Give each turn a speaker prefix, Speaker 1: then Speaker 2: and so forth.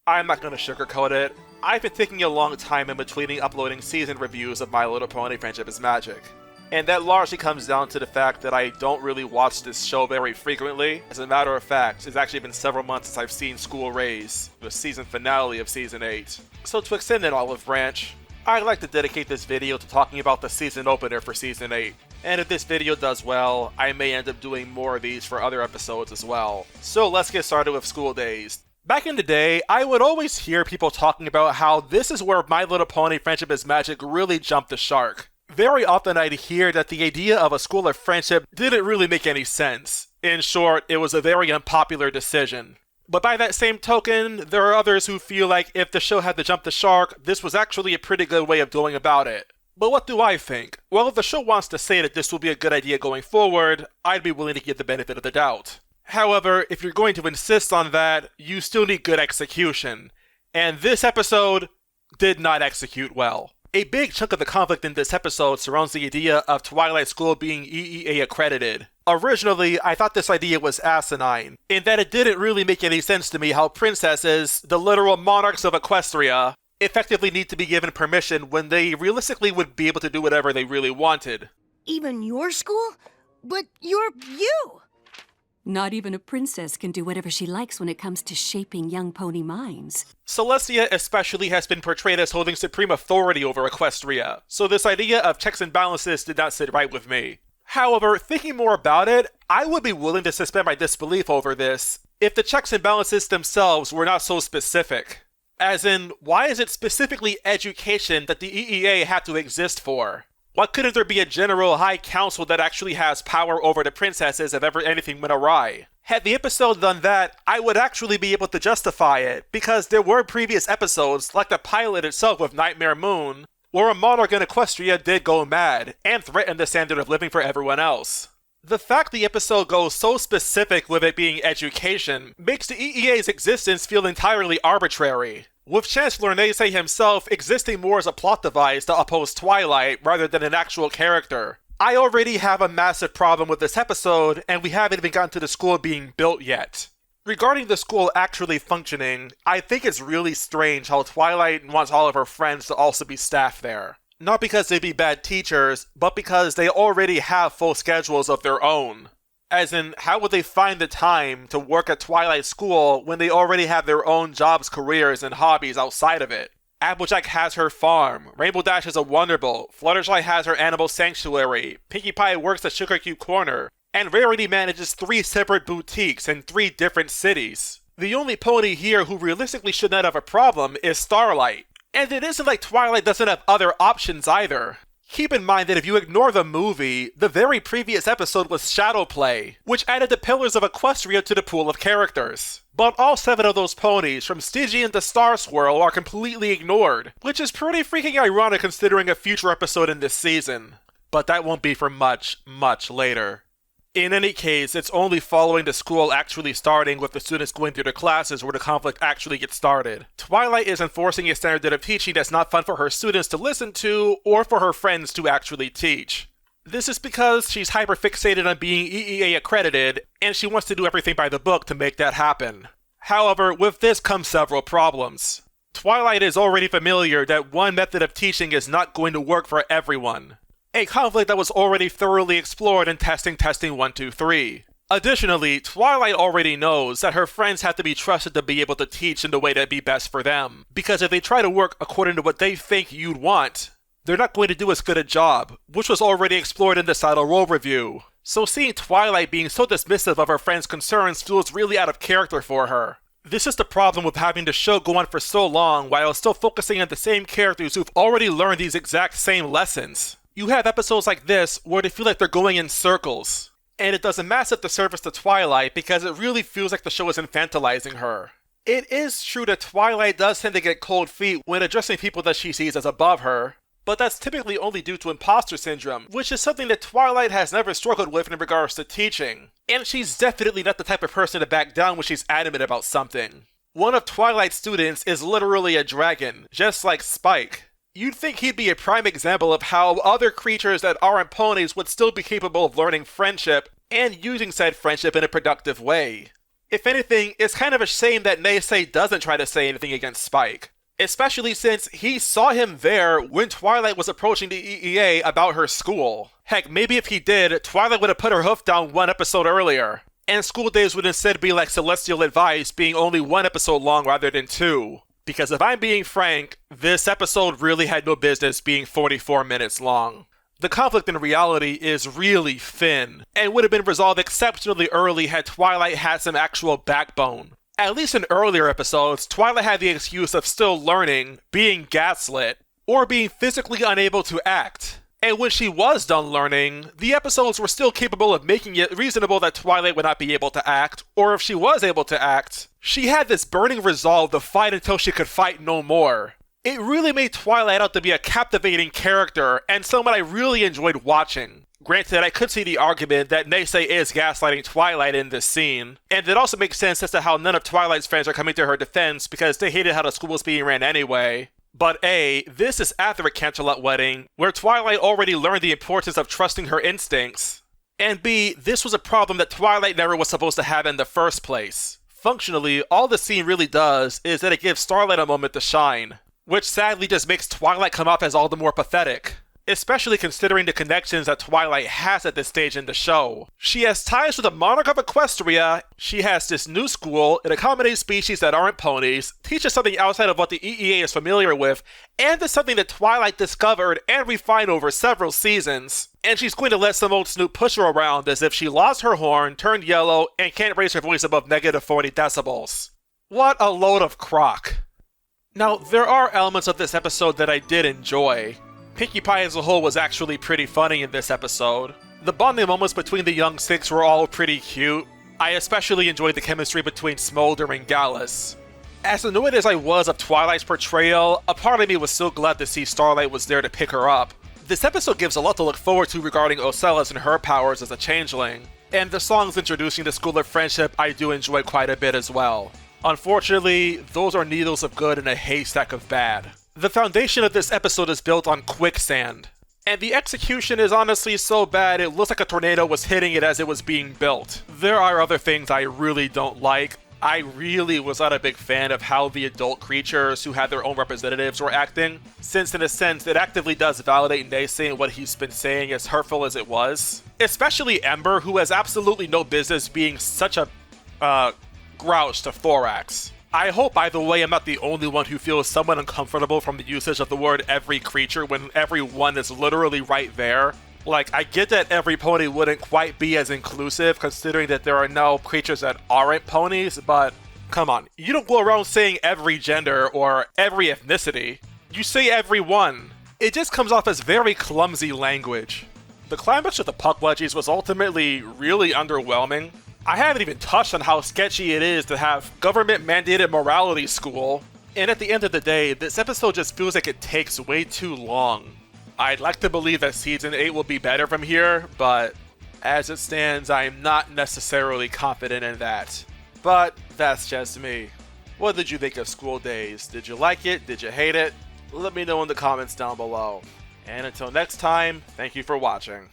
Speaker 1: I'm not gonna sugarcoat it. I've been taking a long time in between uploading season reviews of My Little Pony Friendship is Magic. And that largely comes down to the fact that I don't really watch this show very frequently. As a matter of fact, it's actually been several months since I've seen School Raise, the season finale of Season 8. So to extend an olive branch, I'd like to dedicate this video to talking about the season opener for Season 8. And if this video does well, I may end up doing more of these for other episodes as well. So let's get started with School Daze. Back in the day, I would always hear people talking about how this is where My Little Pony Friendship is Magic really jumped the shark. Very often I'd hear that the idea of a school of friendship didn't really make any sense. In short, it was a very unpopular decision. But by that same token, there are others who feel like if the show had to jump the shark, this was actually a pretty good way of going about it. But what do I think? Well, if the show wants to say that this will be a good idea going forward, I'd be willing to give the benefit of the doubt. However, if you're going to insist on that, you still need good execution. And this episode did not execute well. A big chunk of the conflict in this episode surrounds the idea of Twilight School being EEA accredited. Originally, I thought this idea was asinine, in that it didn't really make any sense to me how princesses, the literal monarchs of Equestria, effectively need to be given permission when they realistically would be able to do whatever they really wanted.
Speaker 2: Even your school? But you're you!
Speaker 3: Not even a princess can do whatever she likes when it comes to shaping young pony minds.
Speaker 1: Celestia especially has been portrayed as holding supreme authority over Equestria, so this idea of checks and balances did not sit right with me. However, thinking more about it, I would be willing to suspend my disbelief over this if the checks and balances themselves were not so specific. As in, why is it specifically education that the EEA had to exist for? Why couldn't there be a general high council that actually has power over the princesses if ever anything went awry? Had the episode done that, I would actually be able to justify it, because there were previous episodes, like the pilot itself with Nightmare Moon, where a monarch in Equestria did go mad, and threatened the standard of living for everyone else. The fact the episode goes so specific with it being education makes the EEA's existence feel entirely arbitrary, with Chancellor Daze himself existing more as a plot device to oppose Twilight rather than an actual character. I already have a massive problem with this episode, and we haven't even gotten to the school being built yet. Regarding the school actually functioning, I think it's really strange how Twilight wants all of her friends to also be staff there. Not because they'd be bad teachers, but because they already have full schedules of their own. As in, how would they find the time to work at Twilight School when they already have their own jobs, careers, and hobbies outside of it? Applejack has her farm, Rainbow Dash is a Wonderbolt, Fluttershy has her animal sanctuary, Pinkie Pie works at Sugar Cube Corner, and Rarity manages 3 separate boutiques in 3 different cities. The only pony here who realistically should not have a problem is Starlight. And it isn't like Twilight doesn't have other options either. Keep in mind that if you ignore the movie, the very previous episode was Shadow Play, which added the Pillars of Equestria to the pool of characters. But all 7 of those ponies, from Stygian to Star Swirl, are completely ignored, which is pretty freaking ironic considering a future episode in this season. But that won't be for much, much later. In any case, it's only following the school actually starting with the students going through their classes where the conflict actually gets started. Twilight is enforcing a standard of teaching that's not fun for her students to listen to, or for her friends to actually teach. This is because she's hyper-fixated on being EEA accredited, and she wants to do everything by the book to make that happen. However, with this come several problems. Twilight is already familiar that one method of teaching is not going to work for everyone. A conflict that was already thoroughly explored in Testing 123. Additionally, Twilight already knows that her friends have to be trusted to be able to teach in the way that'd be best for them, because if they try to work according to what they think you'd want, they're not going to do as good a job, which was already explored in the Saddle Roll review. So seeing Twilight being so dismissive of her friends' concerns feels really out of character for her. This is the problem with having the show go on for so long while still focusing on the same characters who've already learned these exact same lessons. You have episodes like this where they feel like they're going in circles. And it does a massive disservice to Twilight because it really feels like the show is infantilizing her. It is true that Twilight does tend to get cold feet when addressing people that she sees as above her, but that's typically only due to imposter syndrome, which is something that Twilight has never struggled with in regards to teaching. And she's definitely not the type of person to back down when she's adamant about something. One of Twilight's students is literally a dragon, just like Spike. You'd think he'd be a prime example of how other creatures that aren't ponies would still be capable of learning friendship and using said friendship in a productive way. If anything, it's kind of a shame that Neisei doesn't try to say anything against Spike. Especially since he saw him there when Twilight was approaching the EEA about her school. Heck, maybe if he did, Twilight would have put her hoof down one episode earlier. And School Days would instead be like Celestial Advice, being only one episode long rather than two. Because if I'm being frank, this episode really had no business being 44 minutes long. The conflict in reality is really thin, and would have been resolved exceptionally early had Twilight had some actual backbone. At least in earlier episodes, Twilight had the excuse of still learning, being gaslit, or being physically unable to act. And when she was done learning, the episodes were still capable of making it reasonable that Twilight would not be able to act, or if she was able to act, she had this burning resolve to fight until she could fight no more. It really made Twilight out to be a captivating character, and someone I really enjoyed watching. Granted, I could see the argument that Neisei is gaslighting Twilight in this scene, and it also makes sense as to how none of Twilight's friends are coming to her defense because they hated how the school was being ran anyway. But A, this is after a Canterlot wedding, where Twilight already learned the importance of trusting her instincts. And B, this was a problem that Twilight never was supposed to have in the first place. Functionally, all the scene really does is that it gives Starlight a moment to shine, which sadly just makes Twilight come off as all the more pathetic. Especially considering the connections that Twilight has at this stage in the show. She has ties with the monarch of Equestria, she has this new school, it accommodates species that aren't ponies, teaches something outside of what the EEA is familiar with, and is something that Twilight discovered and refined over several seasons. And she's going to let some old snoop push her around as if she lost her horn, turned yellow, and can't raise her voice above negative 40 decibels. What a load of crock. Now, there are elements of this episode that I did enjoy. Pinkie Pie as a whole was actually pretty funny in this episode. The bonding moments between the young six were all pretty cute. I especially enjoyed the chemistry between Smolder and Gallus. As annoyed as I was of Twilight's portrayal, a part of me was so glad to see Starlight was there to pick her up. This episode gives a lot to look forward to regarding Ocella's and her powers as a changeling, and the songs introducing the School of Friendship I do enjoy quite a bit as well. Unfortunately, those are needles of good in a haystack of bad. The foundation of this episode is built on quicksand, and the execution is honestly so bad it looks like a tornado was hitting it as it was being built. There are other things I really don't like. I really was not a big fan of how the adult creatures who had their own representatives were acting, since in a sense it actively does validate Neisei and what he's been saying, as hurtful as it was. Especially Ember, who has absolutely no business being such a grouch to Thorax. I hope, by the way, I'm not the only one who feels somewhat uncomfortable from the usage of the word every creature when everyone is literally right there. Like, I get that every pony wouldn't quite be as inclusive considering that there are now creatures that aren't ponies, but come on, you don't go around saying every gender or every ethnicity. You say everyone. It just comes off as very clumsy language. The climax with the Puckwudgies was ultimately really underwhelming. I haven't even touched on how sketchy it is to have government-mandated morality school, and at the end of the day, this episode just feels like it takes way too long. I'd like to believe that Season 8 will be better from here, but as it stands, I'm not necessarily confident in that. But that's just me. What did you think of School Days? Did you like it? Did you hate it? Let me know in the comments down below. And until next time, thank you for watching.